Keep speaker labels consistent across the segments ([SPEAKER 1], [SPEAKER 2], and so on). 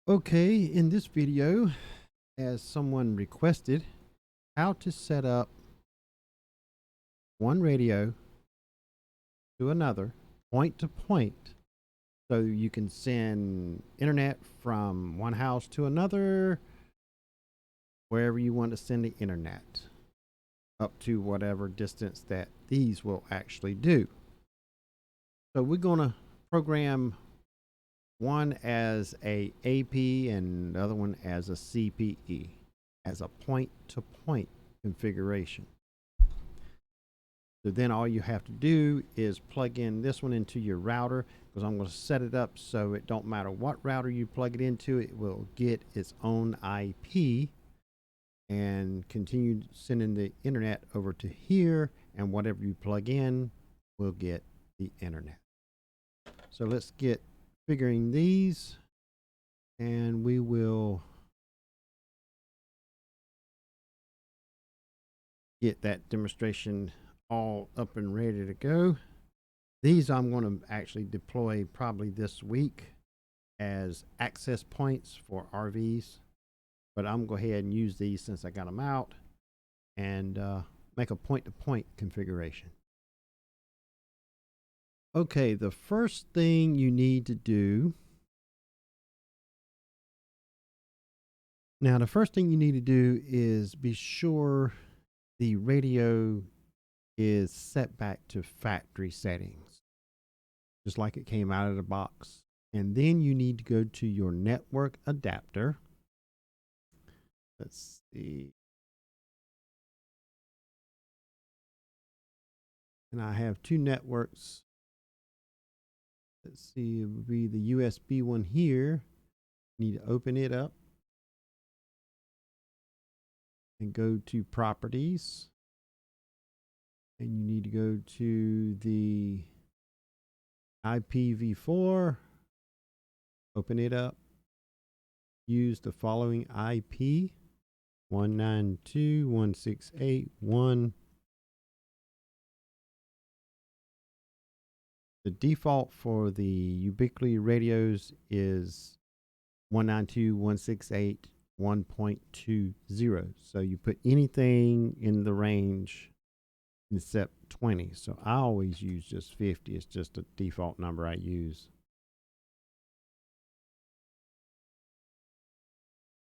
[SPEAKER 1] Okay, in this video, as someone requested, how to set up one radio to another, point to point, so you can send internet from one house to another, wherever you want to send the internet, up to whatever distance that these will actually do. So we're going to program one as a AP and the other one as a CPE, as a point-to-point configuration. So then all you have to do is plug in this one into your router, because I'm going to set it up so it don't matter what router you plug it into, it will get its own IP and continue sending the internet over to here, and whatever you plug in will get the internet. So let's get figuring these, and we will get that demonstration all up and ready to go. These I'm going to actually deploy probably this week as access points for RVs, but I'm going to go ahead and use these since I got them out and make a point-to-point configuration. Okay, the first thing you need to do is be sure the radio is set back to factory settings, just like it came out of the box. And then you need to go to your network adapter. Let's see. And I have two networks. Let's see, it would be the USB one here. Need to open it up and go to properties. And you need to go to the IPv4, open it up, use the following IP, 192.168.1. The default for the Ubiquity radios is 192.168.1.20. So you put anything in the range except 20. So I always use just 50. It's just a default number I use.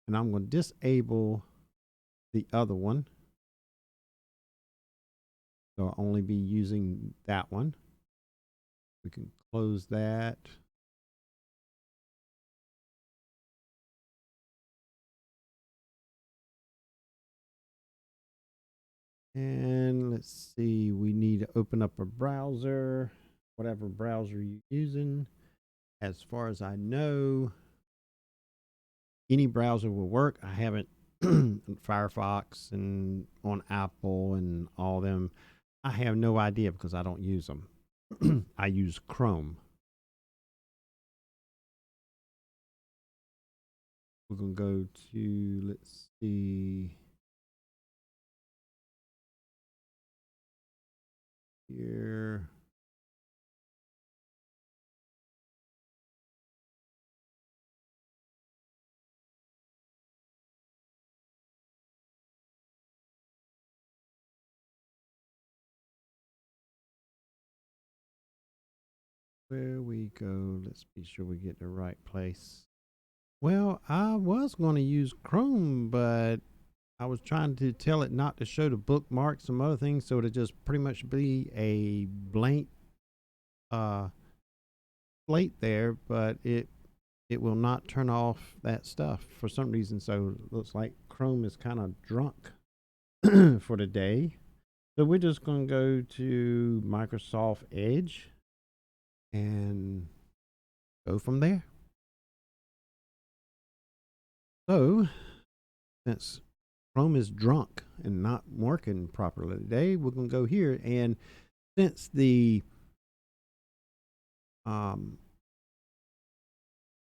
[SPEAKER 1] And I'm going to disable the other one. So I'll only be using that one. We can close that. And let's see, we need to open up a browser, whatever browser you're using. As far as I know, any browser will work. I haven't Firefox and on Apple and all them. I have no idea because I don't use them. I use Chrome. We're going to go to, let's see, here. Where we go, let's be sure we get the right place. Well, I was going to use Chrome, but I was trying to tell it not to show the bookmarks, some other things, so to just pretty much be a blank slate there, but it will not turn off that stuff for some reason. So it looks like Chrome is kind of drunk for the day. So we're just going to go to Microsoft Edge and go from there. So since Chrome is drunk and not working properly today, we're going to go here. And since the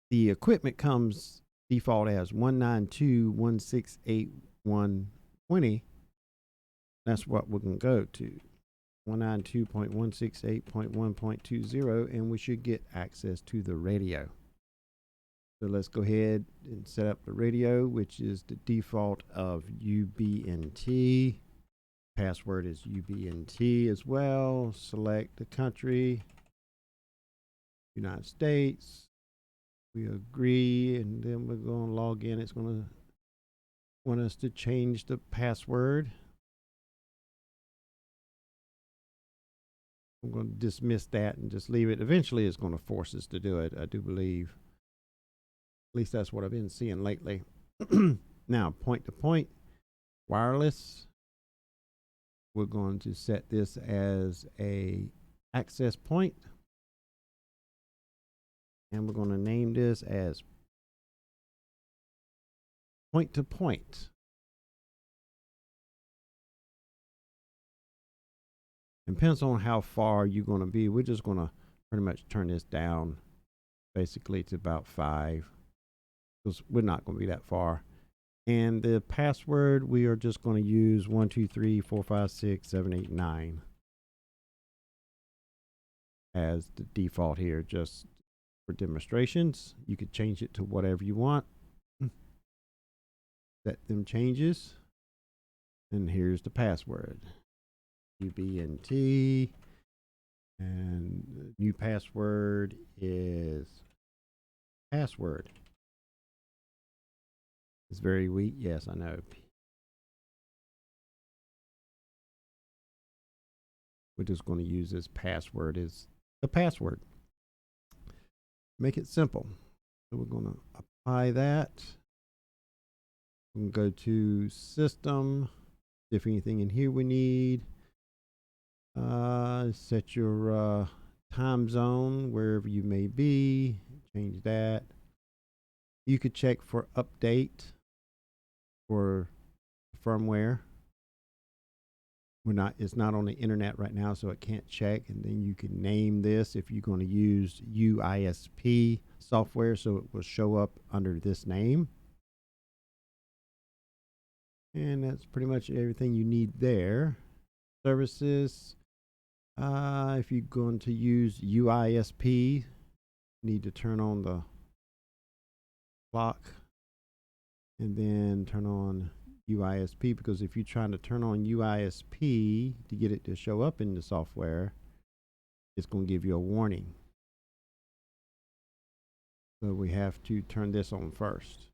[SPEAKER 1] equipment comes default as 192.168.120, that's what we're going to go to, 192.168.1.20, and we should get access to the radio. So let's go ahead and set up the radio, which is the default of UBNT. Password is UBNT as well. Select the country, United States. We agree, and then we're going to log in. It's going to want us to change the password. I'm going to dismiss that and just leave it. Eventually, it's going to force us to do it, I do believe. At least that's what I've been seeing lately. Now, point to point, wireless. We're going to set this as a access point. And we're going to name this as point to point. Depends on how far you're going to be. We're just going to pretty much turn this down basically to about 5, because we're not going to be that far. And the password, we are just going to use 1, 2, 3, 4, 5, 6, 7, 8, 9 as the default here, just for demonstrations. You could change it to whatever you want. Set them changes. And here's the password. UBNT. And the new password is password. It's very weak. Yes, I know. We're just going to use this password as the password. Make it simple. So we're going to apply that. We can go to system. If anything in here we need. Set your time zone wherever you may be. Change that. You could check for update for firmware. It's not on the internet right now, so it can't check. And then you can name this if you're going to use WISP software, so it will show up under this name. And that's pretty much everything you need there. Services. If you're going to use WISP, you need to turn on the clock and then turn on WISP, because if you're trying to turn on WISP to get it to show up in the software, it's going to give you a warning. So we have to turn this on first.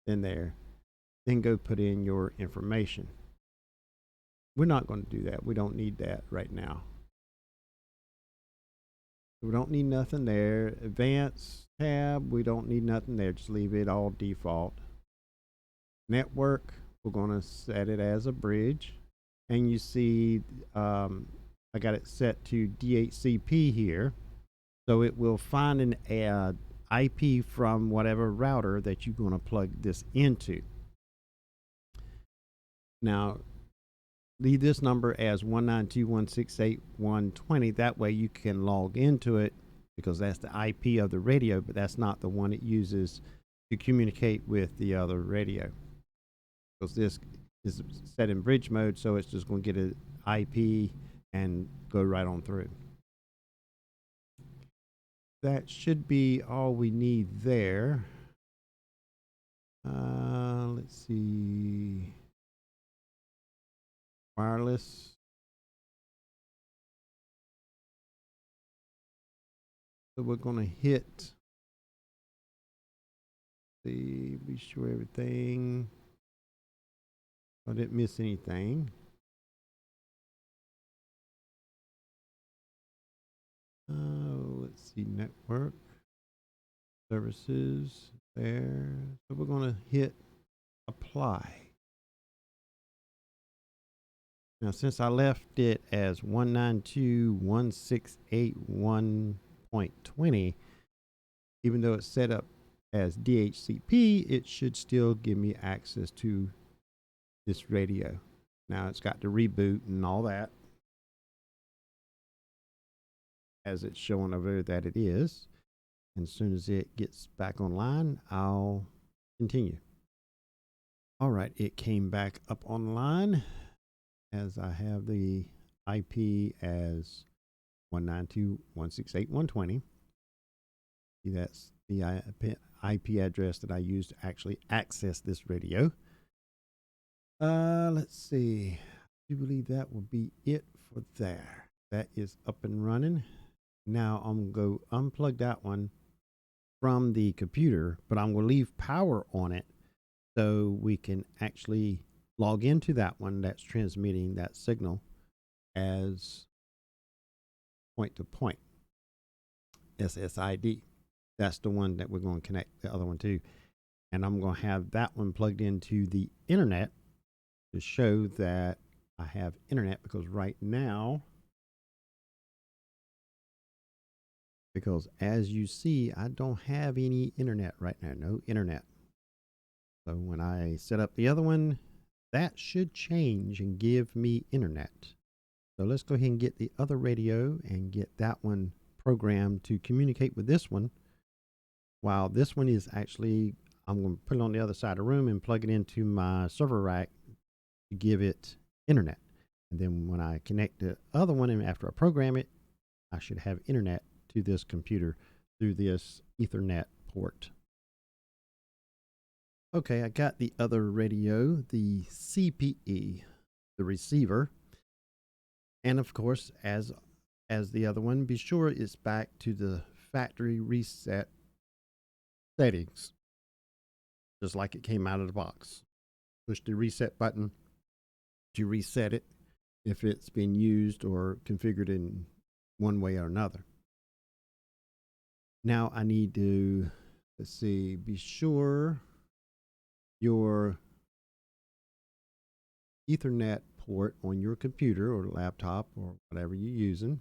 [SPEAKER 1] Then go put in your information. We're not going to do that. We don't need that right now. We don't need nothing there. Advanced tab, we don't need nothing there. Just leave it all default. Network, we're going to set it as a bridge. And you see, I got it set to DHCP here. So it will find an IP from whatever router that you're going to plug this into. Now, leave this number as 192.168.120. That way you can log into it, because that's the IP of the radio, but that's not the one it uses to communicate with the other radio. Because this is set in bridge mode, so it's just going to get an IP and go right on through. That should be all we need there. Let's see. Wireless. So we're going to hit. See, be sure everything. I didn't miss anything. Let's see, network services there. So we're going to hit apply. Now, since I left it as 192.168.1.20, even though it's set up as DHCP, it should still give me access to this radio. Now it's got to reboot and all that, as it's showing over there that it is. And as soon as it gets back online, I'll continue. All right, it came back up online, as I have the IP as 192.168.120. See, that's the IP address that I use to actually access this radio. Let's see. I believe that will be it for there. That is up and running. Now I'm going to go unplug that one from the computer, but I'm going to leave power on it so we can actually log into that one that's transmitting that signal as point to point SSID. That's the one that we're going to connect the other one to. And I'm going to have that one plugged into the internet to show that I have internet, because right now, because as you see, I don't have any internet right now, no internet. So when I set up the other one, that should change and give me internet. So let's go ahead and get the other radio and get that one programmed to communicate with this one. While this one is actually, I'm going to put it on the other side of the room and plug it into my server rack to give it internet. And then when I connect the other one and after I program it, I should have internet to this computer through this Ethernet port. Okay, I got the other radio, the CPE, the receiver. And of course, as the other one, be sure it's back to the factory reset settings, just like it came out of the box. Push the reset button to reset it if it's been used or configured in one way or another. Now I need to, let's see, be sure your Ethernet port on your computer or laptop or whatever you're using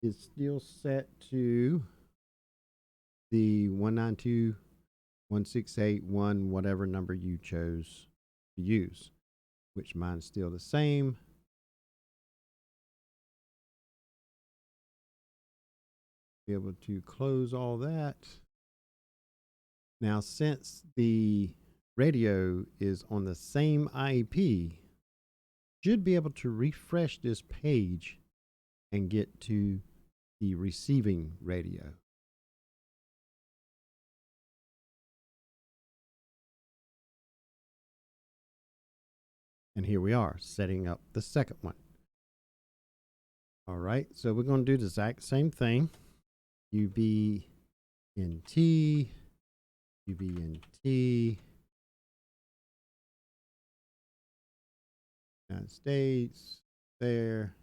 [SPEAKER 1] is still set to the 192.168.1, whatever number you chose to use, which mine's still the same. Be able to close all that. Now, since the radio is on the same IP, should be able to refresh this page and get to the receiving radio. And here we are setting up the second one. All right, so we're going to do the exact same thing. UBNT, UBNT, United States, there.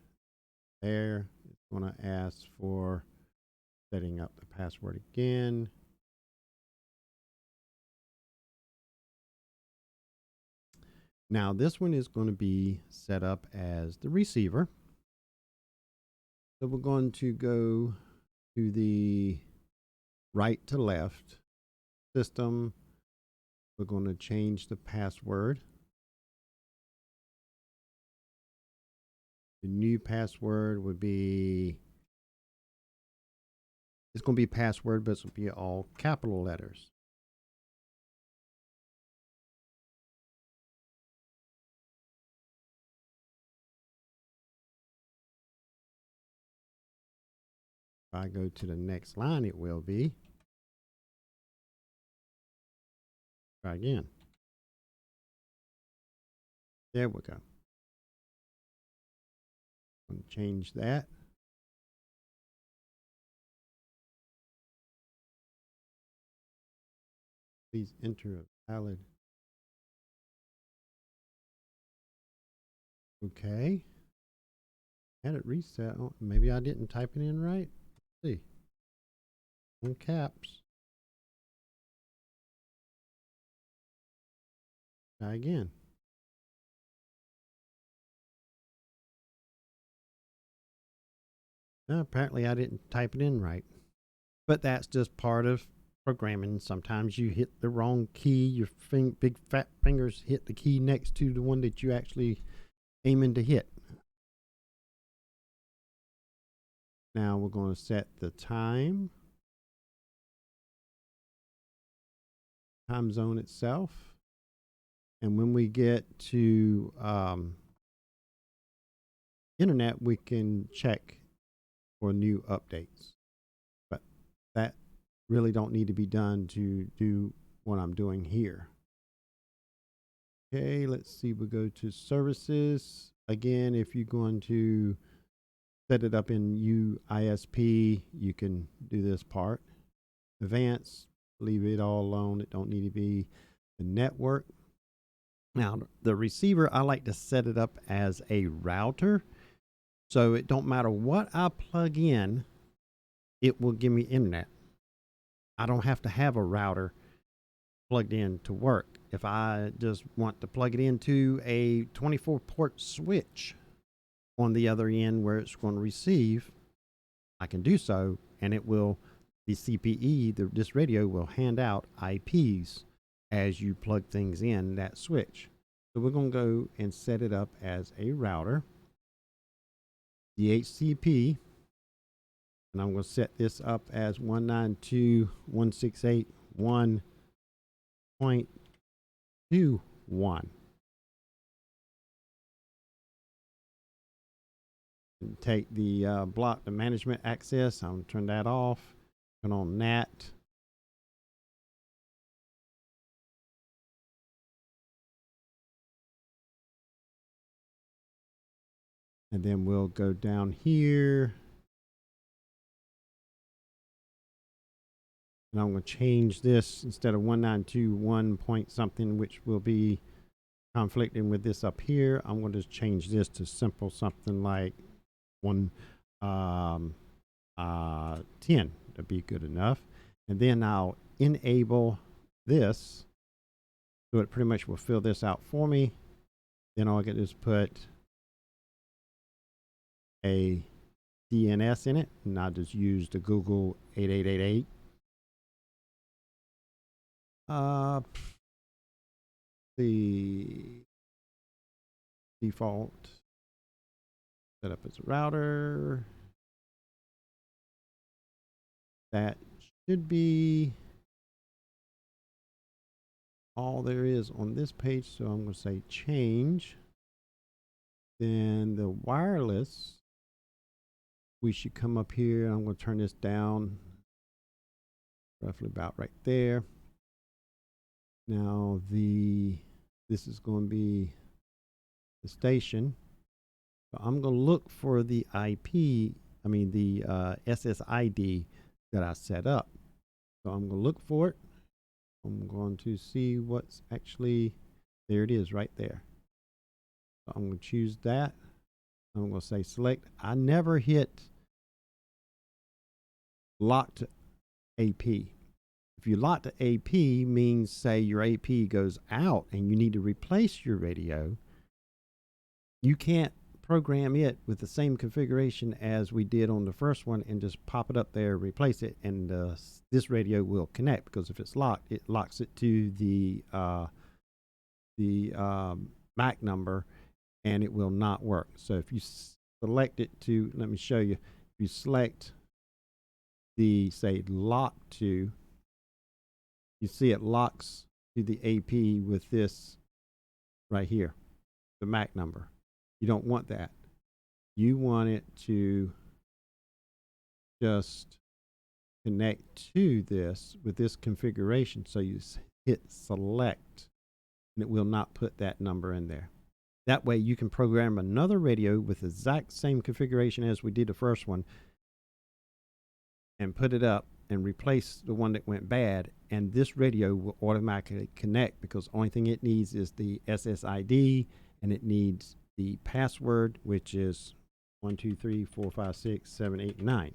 [SPEAKER 1] It's going to ask for setting up the password again. Now this one is going to be set up as the receiver. So we're going to go to the right to left system. We're going to change the password. The new password would be, it's going to be password, but it's going to be all capital letters. If I go to the next line, it will be. Try again. There we go. I'm going to change that. Please enter a valid. Okay. Had it reset. Oh, maybe I didn't type it in right. Let's see. On caps. Try again. No, apparently I didn't type it in right. But that's just part of programming. Sometimes you hit the wrong key. Your big fat fingers hit the key next to the one that you actually aiming to hit. Now we're going to set the time zone itself. And when we get to internet, we can check for new updates. But that really don't need to be done to do what I'm doing here. Okay, let's see. We'll go to services. Again, if you're going to set it up in UISP, you can do this part. Advanced, leave it all alone. It don't need to be the network. Now, the receiver, I like to set it up as a router. So it don't matter what I plug in, it will give me internet. I don't have to have a router plugged in to work. If I just want to plug it into a 24 port switch on the other end where it's going to receive, I can do so, and it will, the CPE, this radio will hand out IPs as you plug things in that switch. So we're going to go and set it up as a router, DHCP, and I'm going to set this up as 192.168.1.21. And take the block the management access. I'm going to turn that off. Turn on NAT. And then we'll go down here. And I'm going to change this instead of 192.1 point something, which will be conflicting with this up here. I'm going to change this to simple something like 10 to be good enough. And then I'll enable this. So it pretty much will fill this out for me. Then all I get is put a DNS in it, and I'll just use the Google 8888. The default set up as a router. That should be all there is on this page. So I'm going to say change. Then the wireless, we should come up here. I'm going to turn this down roughly about right there. Now this is going to be the station. So I'm going to look for the the SSID that I set up. So I'm going to look for it. I'm going to see what's actually, there it is right there. So I'm going to choose that. I'm going to say select. I never hit lock to AP. If you lock to AP means, say your AP goes out and you need to replace your radio, you can't program it with the same configuration as we did on the first one and just pop it up there, replace it, and this radio will connect, because if it's locked, it locks it to the MAC number, and it will not work. So if you select it to, let me show you, if you select the, say, lock to, you see it locks to the AP with this right here, the MAC number. You don't want that. You want it to just connect to this with this configuration. So you hit select, and it will not put that number in there. That way you can program another radio with the exact same configuration as we did the first one and put it up and replace the one that went bad, and this radio will automatically connect, because the only thing it needs is the SSID, and it needs the password, which is 1, 2, 3, 4, 5, 6, 7, 8, 9.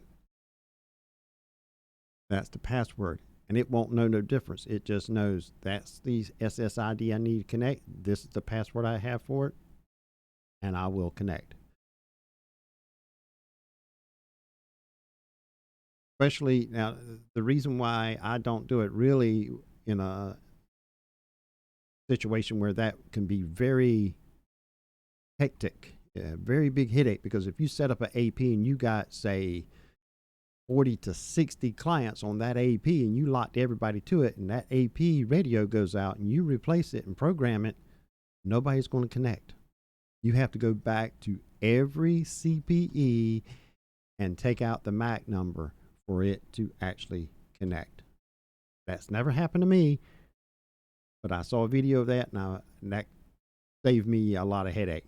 [SPEAKER 1] That's the password, and it won't know no difference. It just knows that's the SSID I need to connect. This is the password I have for it, and I will connect. Especially now, the reason why I don't do it really in a situation where that can be very hectic, very big headache, because if you set up an AP and you got, say, 40 to 60 clients on that AP and you locked everybody to it, and that AP radio goes out and you replace it and program it, nobody's going to connect. You have to go back to every CPE and take out the MAC number for it to actually connect. That's never happened to me, but I saw a video of that, and that saved me a lot of headache.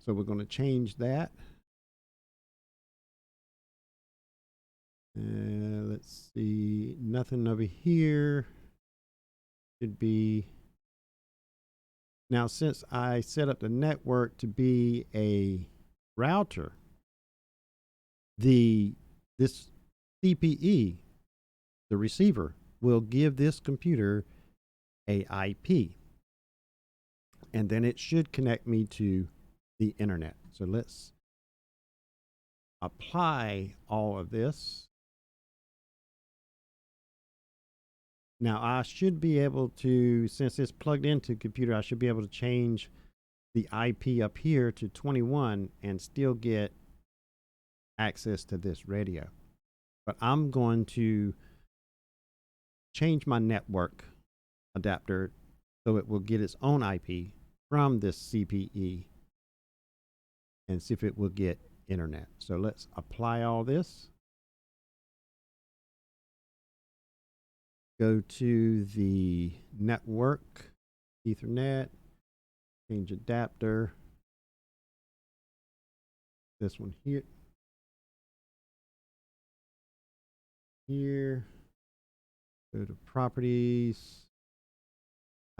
[SPEAKER 1] So we're going to change that. Let's see, nothing over here. Should be. Now, since I set up the network to be a router, this CPE, the receiver, will give this computer a IP, and then it should connect me to the internet. So let's apply all of this. Now I should be able to, since it's plugged into the computer, I should be able to change the IP up here to 21 and still get access to this radio. But I'm going to change my network adapter so it will get its own IP from this CPE and see if it will get internet. So let's apply all this. Go to the network, Ethernet, change adapter. This one here. Here. Go to properties,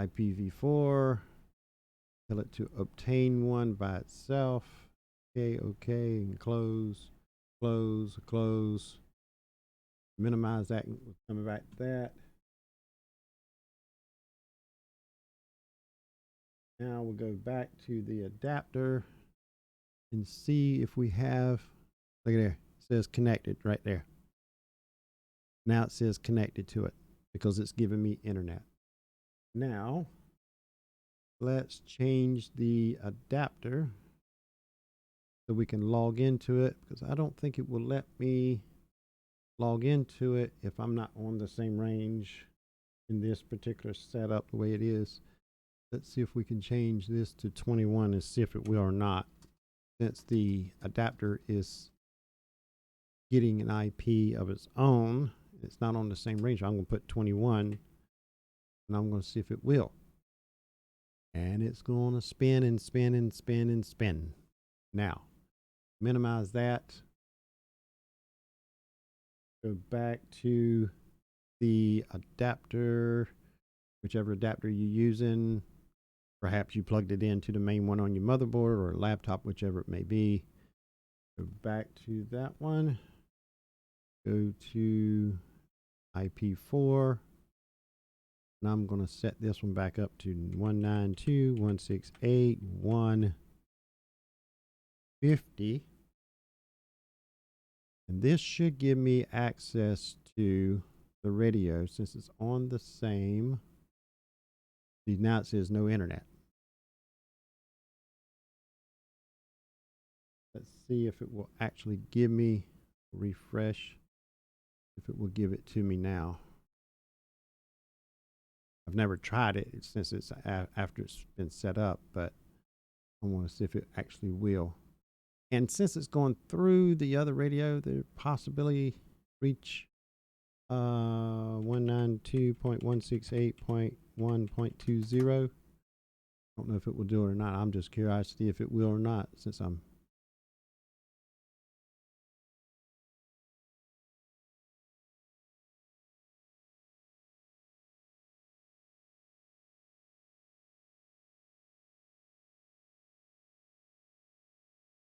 [SPEAKER 1] IPv4. Tell it to obtain one by itself. Okay, okay, and close, close, close. Minimize that. We're coming back to that. Now we'll go back to the adapter and see if we have, look at there, it says connected right there. Now it says connected to it because it's giving me internet. Now let's change the adapter so we can log into it, because I don't think it will let me log into it if I'm not on the same range in this particular setup the way it is. Let's see if we can change this to 21 and see if it will or not. Since the adapter is getting an IP of its own, it's not on the same range. I'm going to put 21 and I'm going to see if it will. And it's going to spin and spin and spin and spin. Now, minimize that. Go back to the adapter, whichever adapter you're using. Perhaps you plugged it into the main one on your motherboard or laptop, whichever it may be. Go back to that one. Go to IP4. And I'm going to set this one back up to 192.168.150. And this should give me access to the radio since it's on the same. See, now it says no internet. Let's see if it will actually give me, refresh, if it will give it to me now. I've never tried it since it's after it's been set up, but I want to see if it actually will. And since it's going through the other radio, the possibility reach 192.168.1.20. I don't know if it will do it or not. I'm just curious to see if it will or not, since I'm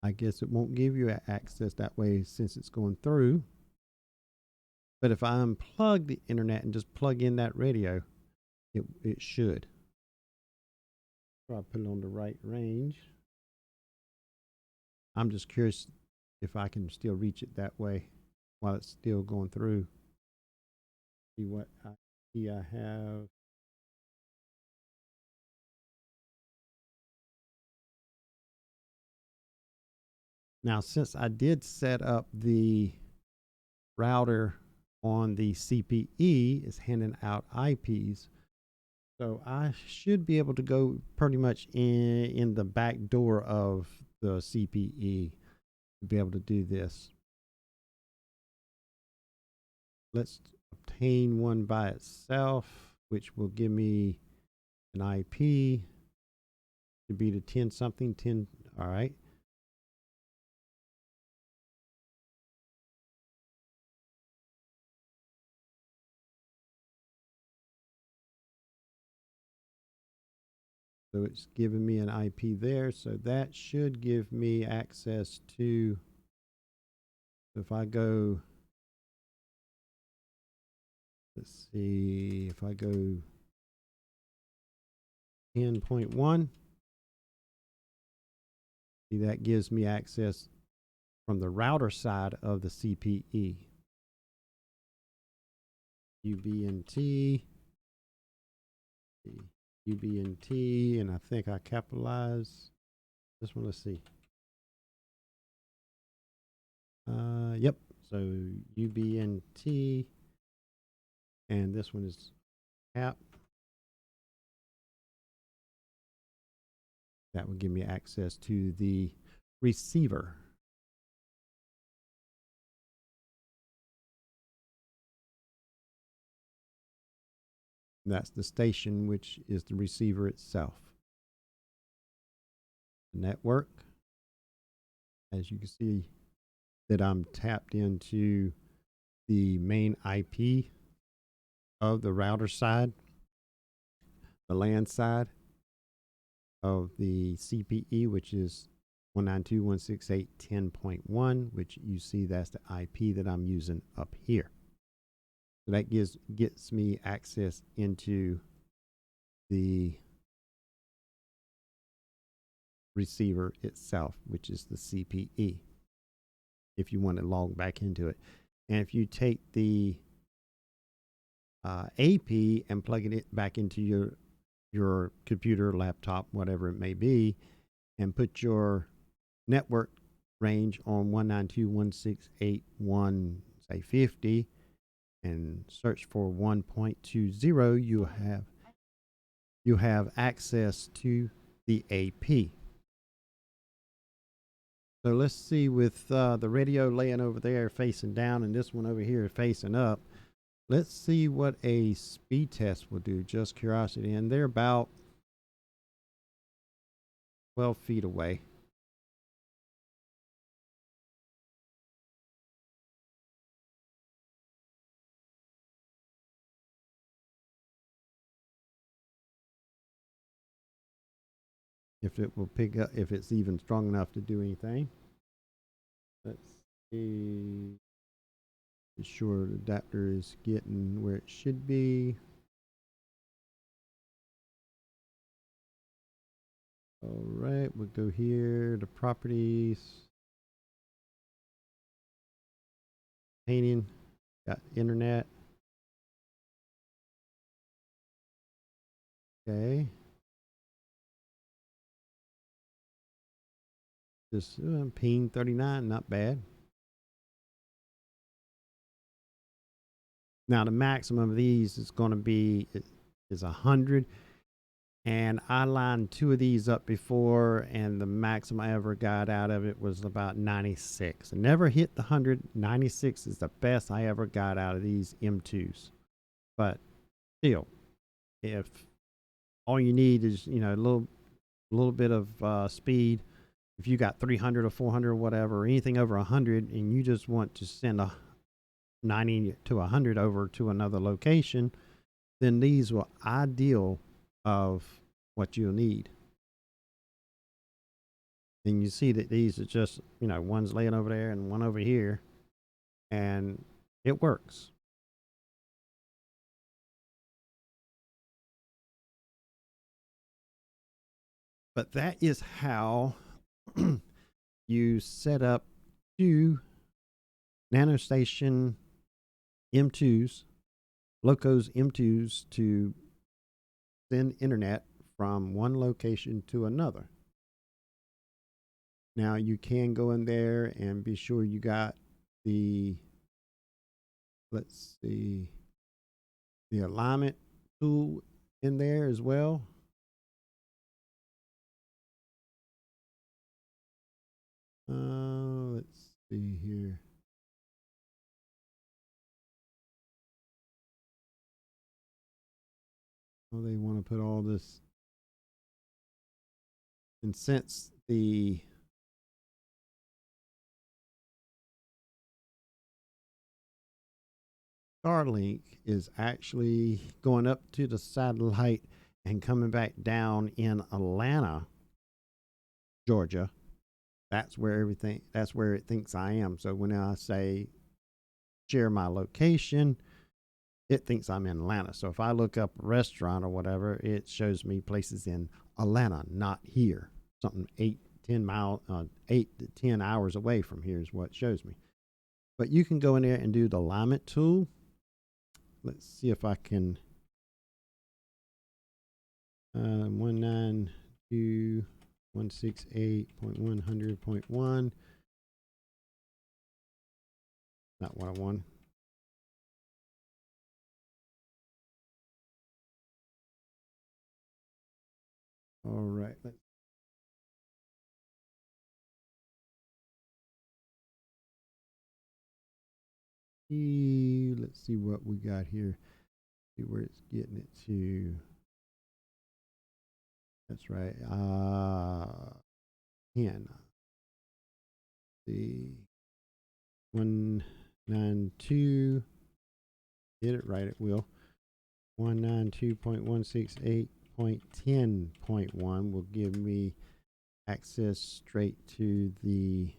[SPEAKER 1] I guess it won't give you access that way since it's going through. But if I unplug the internet and just plug in that radio, it should. So I put it on the right range. I'm just curious if I can still reach it that way while it's still going through. See what IP I have. Now, since I did set up the router on the CPE, it's handing out IPs. So I should be able to go pretty much in the back door of the CPE to be able to do this. Let's obtain one by itself, which will give me an IP to be the 10 something, 10. All right. So it's giving me an IP there. So that should give me access to, if I go, let's see, if I go 10.1, see that gives me access from the router side of the CPE. UBNT, UBNT, and I think I capitalize this one. Let's see. Yep. So UBNT, and this one is app. That will give me access to the receiver. And that's the station, which is the receiver itself. The network, as you can see, that I'm tapped into the main IP of the router side, the LAN side of the CPE, which is 192.168.10.1, which you see that's the IP that I'm using up here. So that gets me access into the receiver itself, which is the CPE, if you want to log back into it. And if you take the AP and plug it back into your computer, laptop, whatever it may be, and put your network range on 192.168.1, say 50, and search for 1.20, you have access to the AP. So let's see, with the radio laying over there facing down and this one over here facing up, let's see what a speed test will do, just curiosity. And they're about 12 feet away. If it will pick up, if it's even strong enough to do anything. Let's see. Be sure the adapter is getting where it should be. All right, we'll go here to properties. Painting, got internet. Okay. Just ping 39, not bad. Now the maximum of these is going to be is 100, and I lined 2 of these up before, and the maximum I ever got out of it was about 96. I never hit the 100. 96 is the best I ever got out of these M2s. But still, if all you need is a little bit of speed, if you got 300 or 400 or whatever, or anything over 100, and you just want to send a 90 to 100 over to another location, then these were ideal of what you'll need. And you see that these are just, one's laying over there and one over here, and it works. But that is how you set up 2 NanoStation M2s, Locos M2s, to send internet from one location to another. Now you can go in there and be sure you got the, let's see, the alignment tool in there as well. Let's see here. Oh, they want to put all this. And since the Starlink is actually going up to the satellite and coming back down in Atlanta, Georgia, that's where it thinks I am. So when I say share my location, it thinks I'm in Atlanta. So if I look up a restaurant or whatever, it shows me places in Atlanta, not here. Something 8 to 10 hours away from here is what it shows me. But you can go in there and do the alignment tool. Let's see if I can 192.168.100.1. Not what I want. All right, let's see. Let's see what we got here. See where it's getting it to. That's right. 10. The 192. Get it right, it will. 192.168.10.1 will give me access straight to the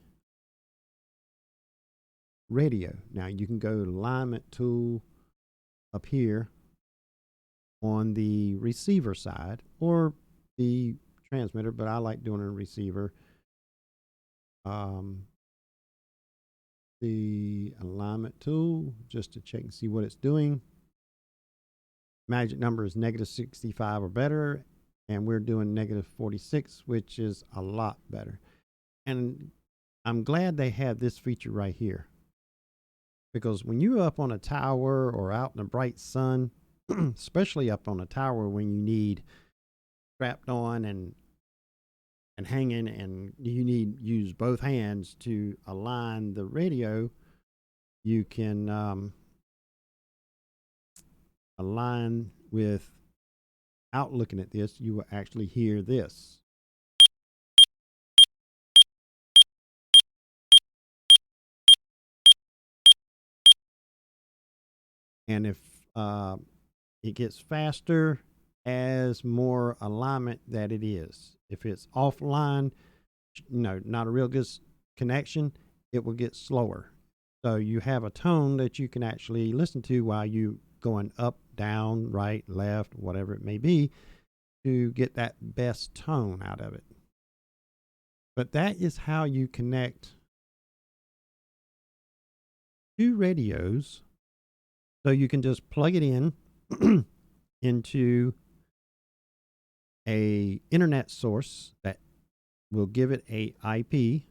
[SPEAKER 1] radio. Now you can go to alignment tool up here on the receiver side or the transmitter, but I like doing a receiver. The alignment tool just to check and see what it's doing. Magic number is -65 or better, and we're doing -46, which is a lot better. And I'm glad they have this feature right here, because when you're up on a tower or out in the bright sun, especially up on a tower when you need strapped on and hanging and you need use both hands to align the radio, you can align without looking at this. You will actually hear this. And if it gets faster as more alignment that it is. If it's offline, not a real good connection, it will get slower. So you have a tone that you can actually listen to while you going up, down, right, left, whatever it may be, to get that best tone out of it. But that is how you connect two radios. So you can just plug it in into a internet source that will give it a IP,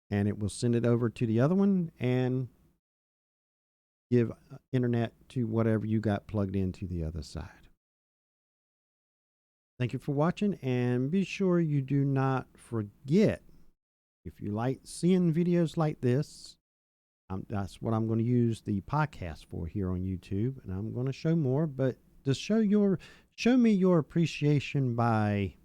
[SPEAKER 1] and it will send it over to the other one and give internet to whatever you got plugged into the other side. Thank you for watching, and be sure you do not forget, if you like seeing videos like this, that's what I'm going to use the podcast for here on YouTube, and I'm going to show more, but just show me your appreciation by